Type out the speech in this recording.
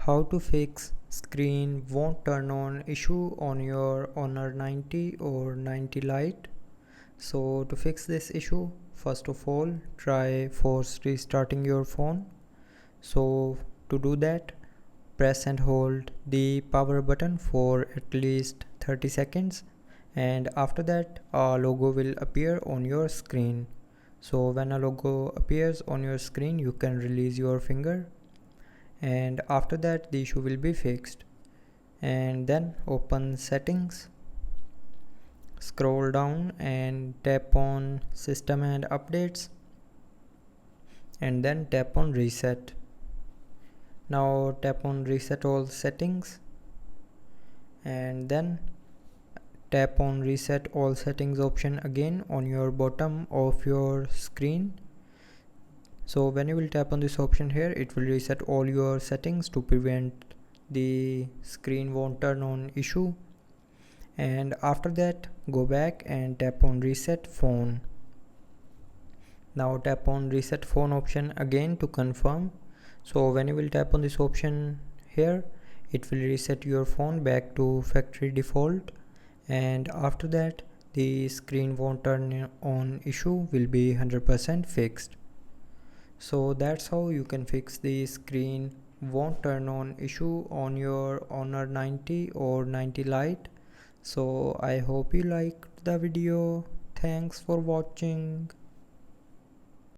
How to fix screen won't turn on issue on your Honor 90 or 90 Lite. So to fix this issue, first of all try force restarting your phone. So to do that, press and hold the power button for at least 30 seconds, and after that a logo will appear on your screen. So when a logo appears on your screen, you can release your finger, and after that the issue will be fixed. And then open settings, scroll down and tap on system and updates, and then tap on reset. Now tap on reset all settings, and then tap on reset all settings option again on your bottom of your screen. So when you will tap on this option here, it will reset all your settings to prevent the screen won't turn on issue. And after that, go back and tap on reset phone. Now tap on reset phone option again to confirm. So when you will tap on this option here, it will reset your phone back to factory default, and after that the screen won't turn on issue will be 100% fixed. So that's how you can fix the screen won't turn on issue on your Honor 90 or 90 Lite. So I hope you liked the video. Thanks for watching.